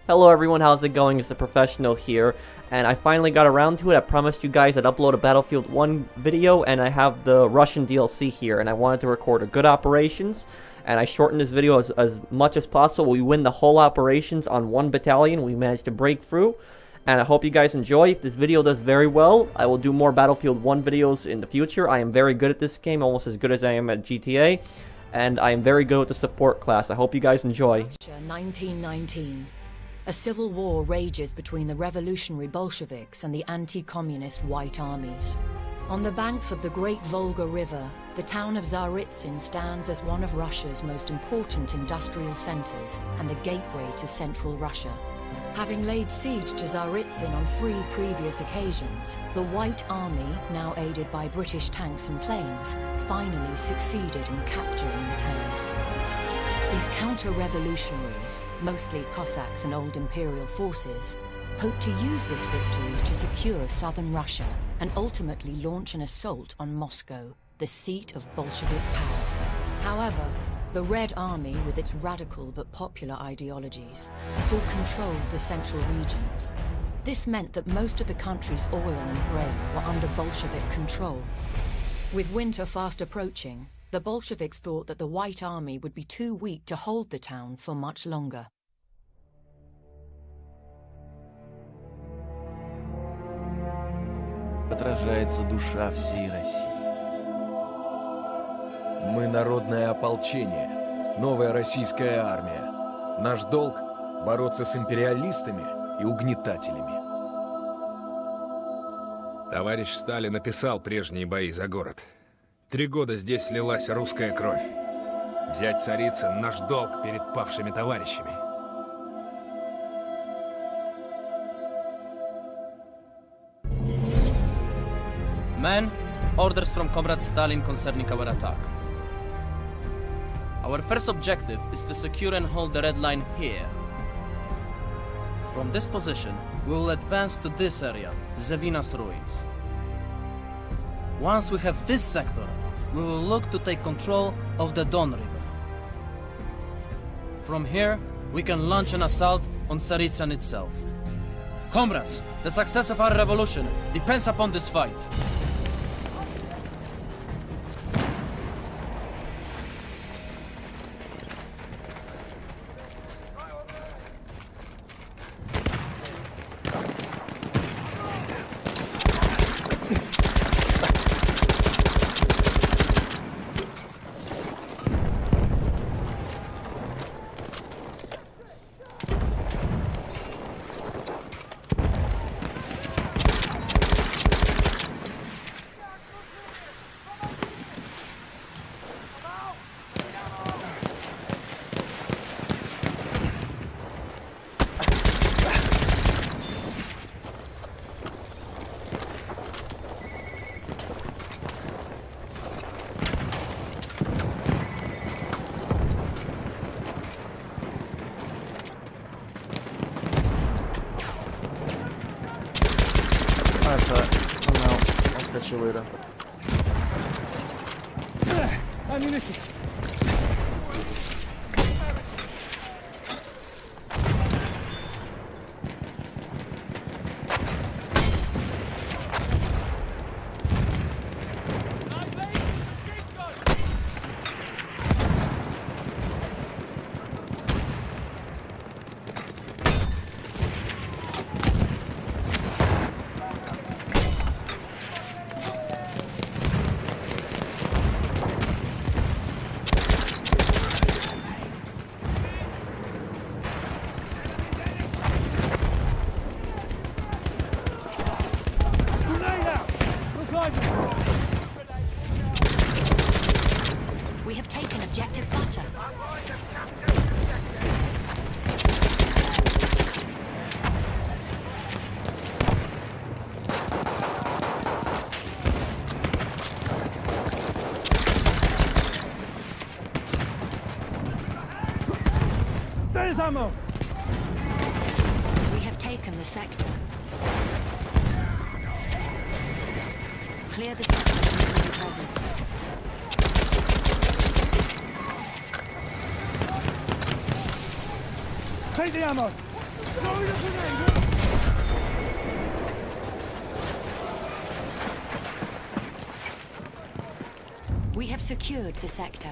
Hello everyone, how's it going? It's the Professional here, and I finally got around to it. I promised you guys I'd upload a Battlefield 1 video, and I have the Russian DLC here, and I wanted to record a good operations, and I shortened this video as much as possible. We win the whole operations on one battalion. We managed to break through, and I hope you guys enjoy. If this video does very well, I will do more Battlefield 1 videos in the future. I am very good at this game, almost as good as I am at GTA, and I am very good with the support class. I hope you guys enjoy. 1919. A civil war rages between the revolutionary Bolsheviks and the anti-communist White Armies. On the banks of the Great Volga River, the town of Tsaritsyn stands as one of Russia's most important industrial centers and the gateway to central Russia. Having laid siege to Tsaritsyn on 3 previous occasions, the White Army, now aided by British tanks and planes, finally succeeded in capturing the town. These counter-revolutionaries, mostly Cossacks and old imperial forces, hope to use this victory to secure southern Russia and ultimately launch an assault on Moscow, the seat of Bolshevik power. However, the Red Army, with its radical but popular ideologies, still controlled the central regions. This meant that most of the country's oil and grain were under Bolshevik control. With winter fast approaching, the Bolsheviks thought that the White Army would be too weak to hold the town for much longer. Отражается душа всей России. Мы народное ополчение, новая российская армия. Наш долг — бороться с империалистами и угнетателями. Товарищ Сталин описал прежние бои за город. 3 года здесь слилась русская кровь. Взять Царицын — наш долг перед павшими товарищами. Men, orders from Comrade Stalin concerning our attack. Our first objective is to secure and hold the red line here. From this position, we will advance to this area, Zevina's ruins. Once we have this sector, we will look to take control of the Don River. From here, we can launch an assault on Tsaritsyn itself. Comrades, the success of our revolution depends upon this fight. I'm out. I'll catch you later. Ammunition. We have taken objective butter. There's ammo. We have taken the sector. Clear the sector from enemy presence. Take the ammo. We have secured the sector.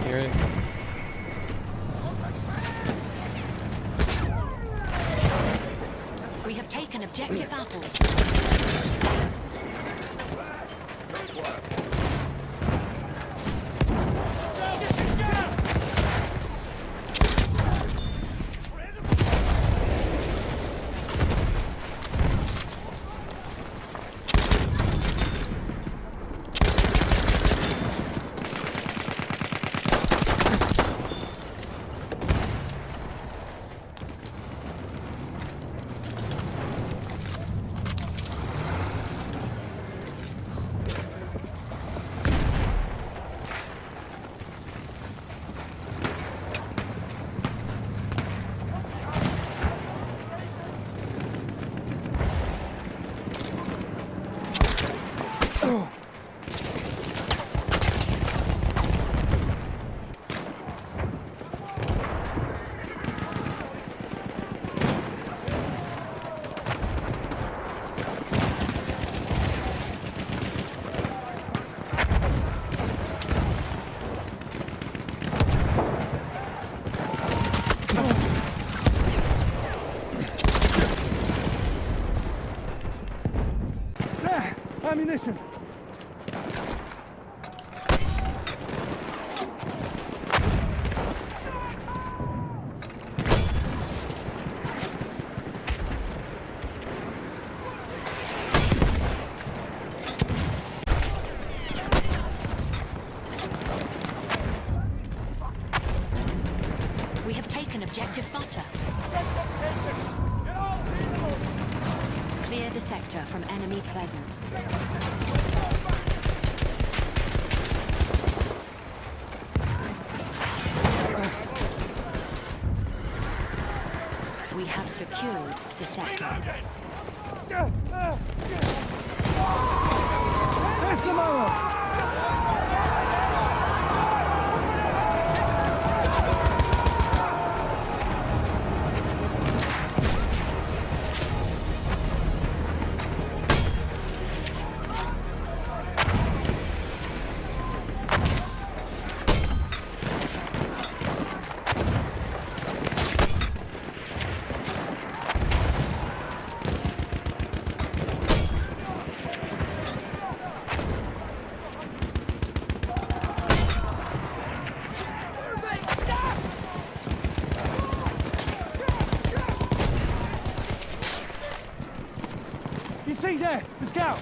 Here. We have taken objective apples. There! Ammunition! We have taken objective butter. Clear the sector from enemy presence. We have secured the sector. There's some ammo! You see there, the scout!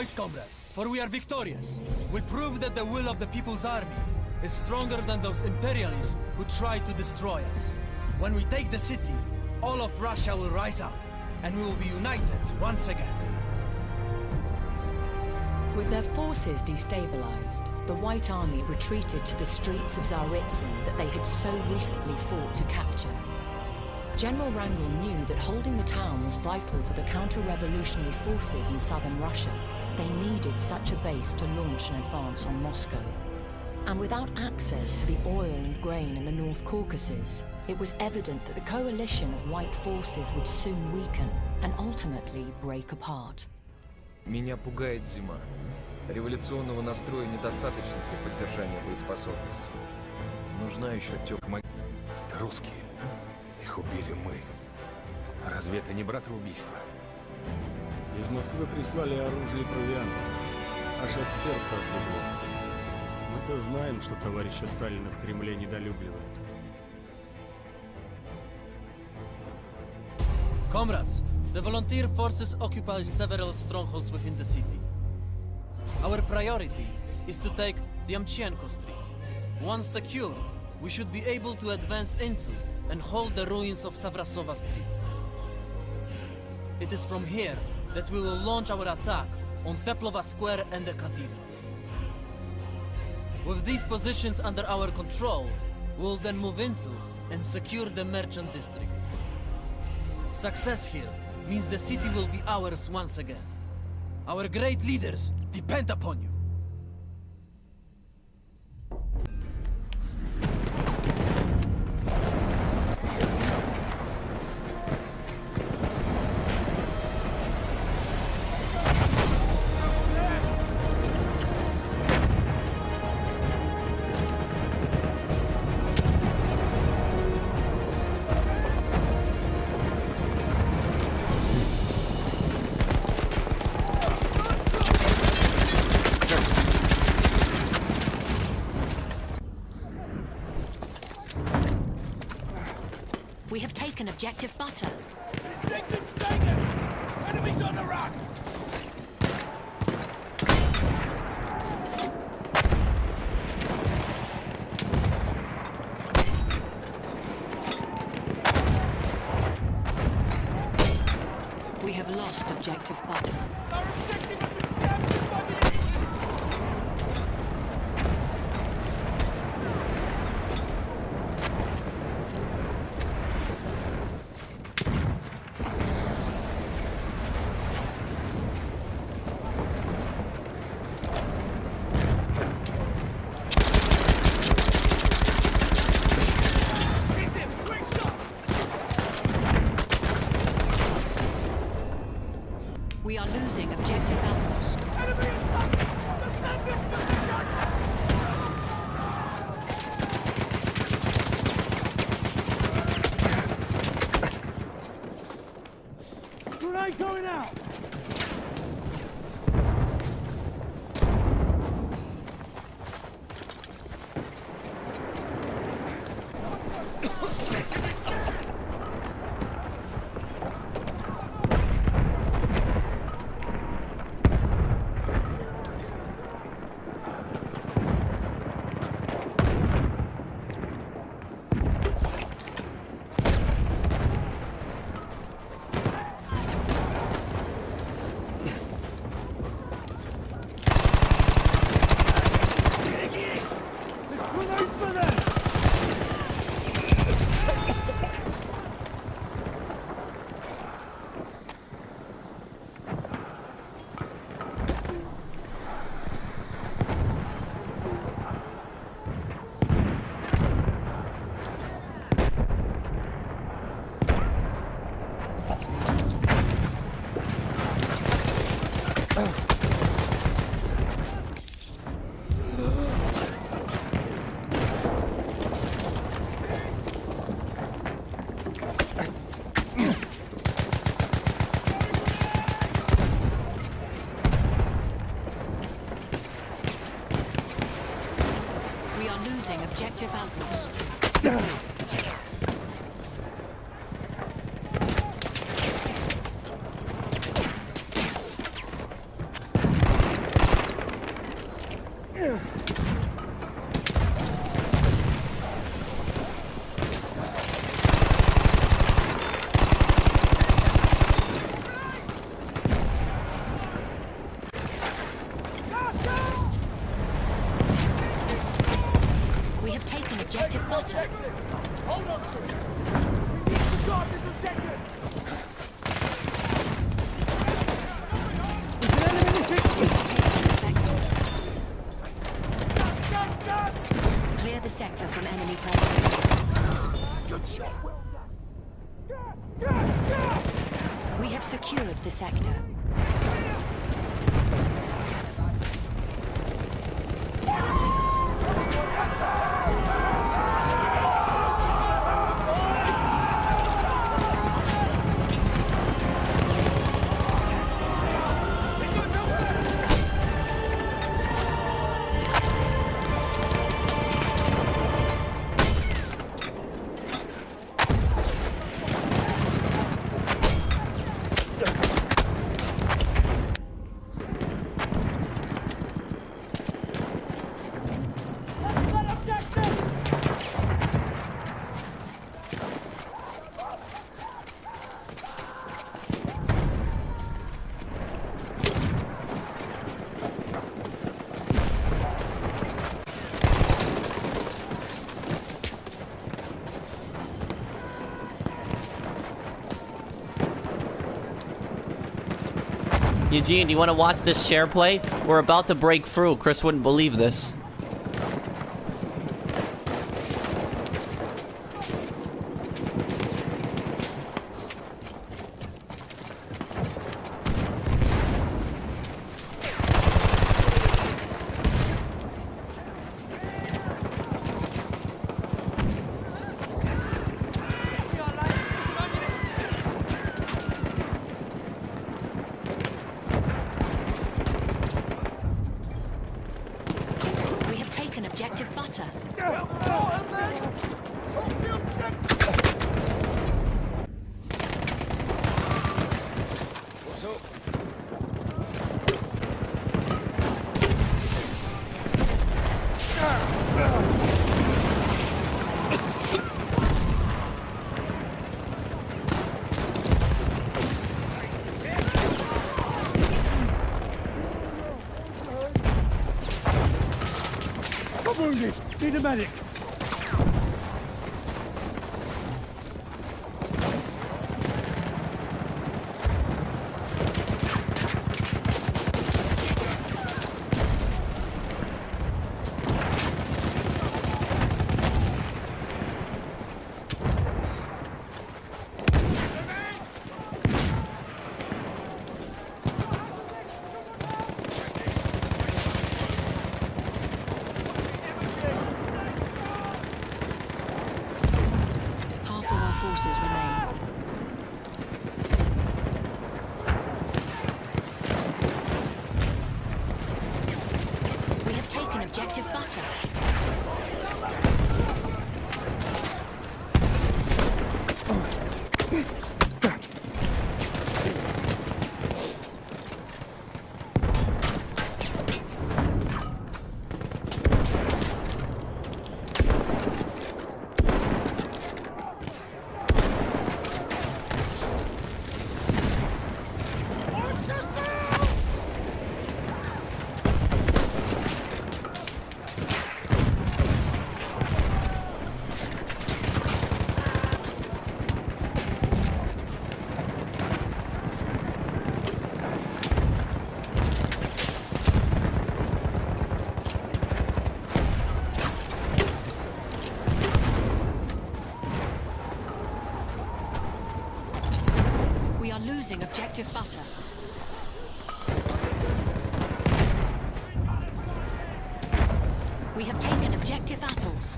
Rejoice, comrades, for we are victorious. We'll prove that the will of the People's Army is stronger than those imperialists who try to destroy us. When we take the city, all of Russia will rise up, and we will be united once again. With their forces destabilized, the White Army retreated to the streets of Tsaritsyn that they had so recently fought to capture. General Wrangel knew that holding the town was vital for the counter-revolutionary forces in southern Russia. They needed such a base to launch an advance on Moscow. And without access to the oil and grain in the North Caucasus, it was evident that the coalition of white forces would soon weaken and ultimately break apart. Меня пугает зима. Революционного настроя недостаточно для поддержания боеспособности. Нужна еще теплая... Это русские. Их убили мы. Разве это не братоубийство? Из Москвы прислали оружие и провиант. Аж от сердца отлегло. Мы-то знаем, что товарища Сталина в Кремле недолюбливают. Comrades, the volunteer forces occupy several strongholds within the city. Our priority is to take Dyamchenko Street. Once secured, we should be able to advance into and hold the ruins of Savrasova Street. It is from here that we will launch our attack on Teplova Square and the Cathedral. With these positions under our control, we will then move into and secure the Merchant District. Success here means the city will be ours once again. Our great leaders depend upon you. We have taken objective butter. Objective's taken! Enemies on the run! We have lost objective butter. Our objective has been captured by the enemy! Hit him! Quick stop! We are losing objective apples. Enemy attack! Defend them with the gun! Grenade going out! Grenades for them! We are losing objective apples. We have taken objective butter. Hold on to it. We need to guard this objective. Clear the sector from enemy presence. Good shot. We have secured the sector. Eugene, do you want to watch this share play? We're about to break through. Chris wouldn't believe this. We have taken objective butter. Wounded! Need a medic! Half of our forces remain. We have taken objective butter. We are losing objective butter. We have taken objective apples.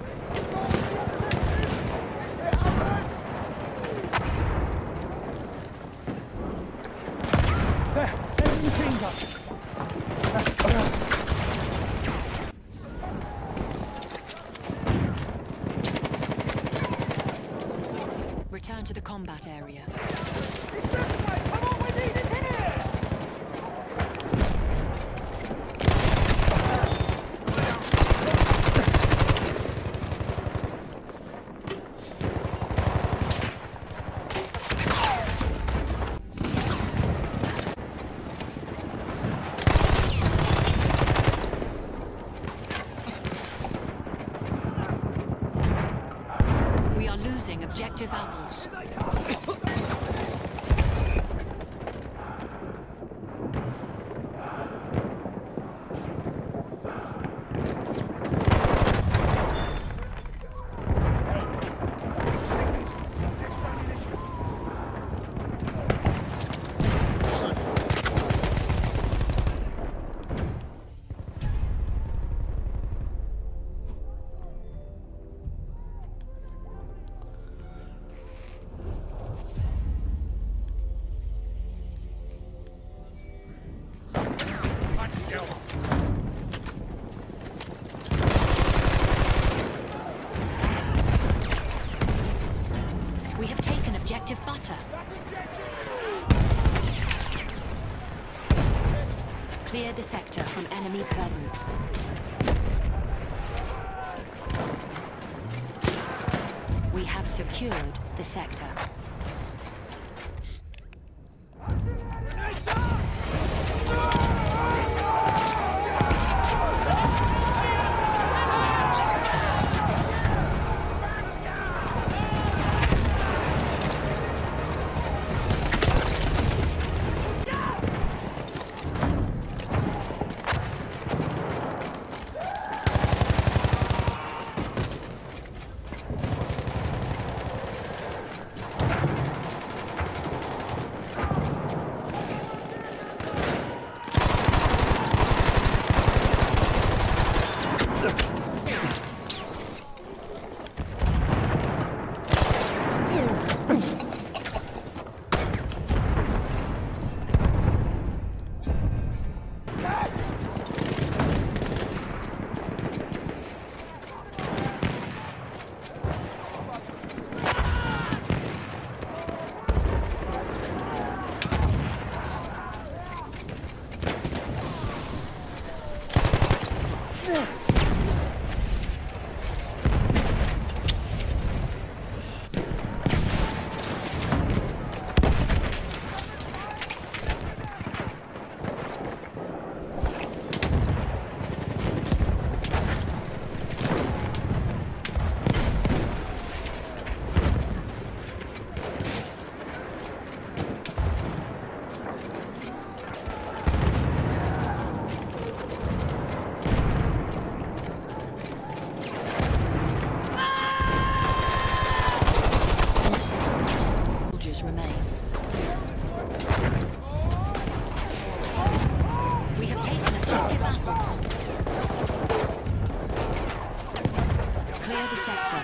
Return to the combat area. It's this way! Come on, we need it here! objective apples. We have taken objective butter. Clear the sector from enemy presence. We have secured the sector.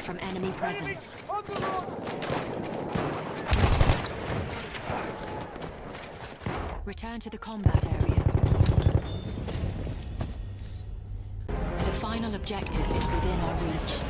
From enemy presence. Return to the combat area. The final objective is within our reach.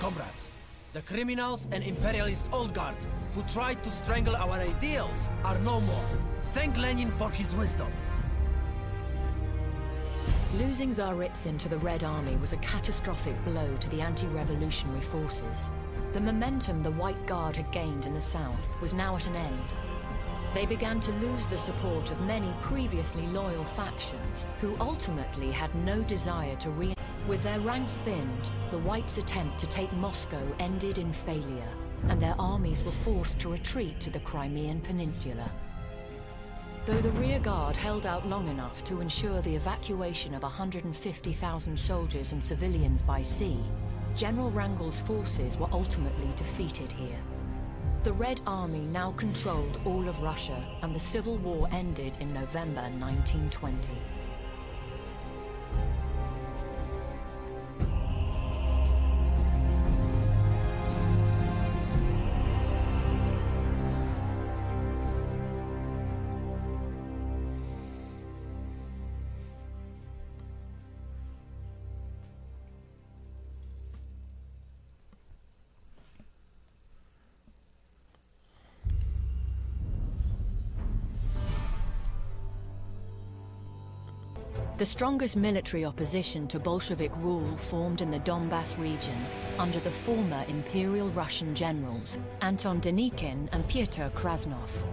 Comrades, the criminals and imperialist old guard who tried to strangle our ideals are no more. Thank Lenin for his wisdom. Losing Tsaritsyn to the Red Army was a catastrophic blow to the anti-revolutionary forces. The momentum the White Guard had gained in the south was now at an end. They began to lose the support of many previously loyal factions, who ultimately had no desire to With their ranks thinned, the Whites' attempt to take Moscow ended in failure, and their armies were forced to retreat to the Crimean Peninsula. Though the rear guard held out long enough to ensure the evacuation of 150,000 soldiers and civilians by sea, General Wrangel's forces were ultimately defeated here. The Red Army now controlled all of Russia, and the civil war ended in November 1920. The strongest military opposition to Bolshevik rule formed in the Donbass region under the former Imperial Russian generals Anton Denikin and Pyotr Krasnov.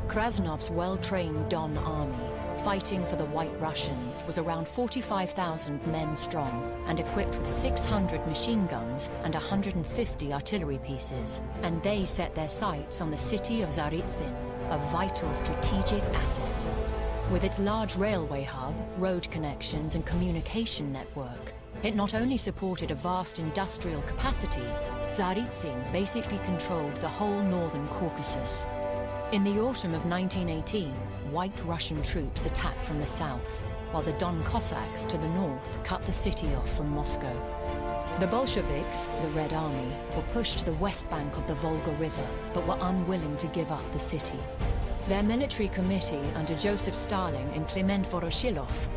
Krasnov's well-trained Don army, fighting for the White Russians, was around 45,000 men strong and equipped with 600 machine guns and 150 artillery pieces, and they set their sights on the city of Tsaritsyn, a vital strategic asset. With its large railway hub, road connections and communication network, it not only supported a vast industrial capacity, Tsaritsyn basically controlled the whole northern Caucasus. In the autumn of 1918, White Russian troops attacked from the south, while the Don Cossacks to the north cut the city off from Moscow. The Bolsheviks, the Red Army, were pushed to the west bank of the Volga River, but were unwilling to give up the city. Their military committee under Joseph Stalin and Klement Voroshilov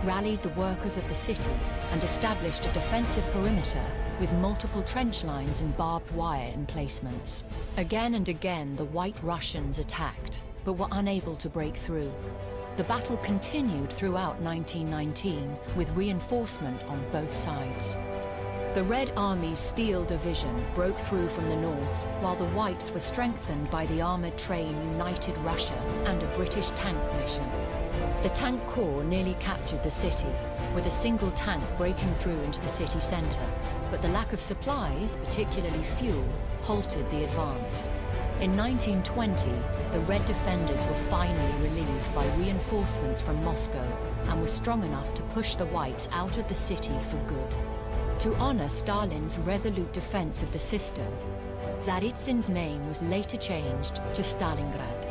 rallied the workers of the city and established a defensive perimeter with multiple trench lines and barbed wire emplacements. Again and again, the White Russians attacked, but were unable to break through. The battle continued throughout 1919 with reinforcement on both sides. The Red Army's Steel Division broke through from the north, while the Whites were strengthened by the armoured train United Russia and a British tank mission. The Tank Corps nearly captured the city, with a single tank breaking through into the city centre, but the lack of supplies, particularly fuel, halted the advance. In 1920, the Red Defenders were finally relieved by reinforcements from Moscow and were strong enough to push the Whites out of the city for good. To honor Stalin's resolute defense of the system, Tsaritsyn's name was later changed to Stalingrad.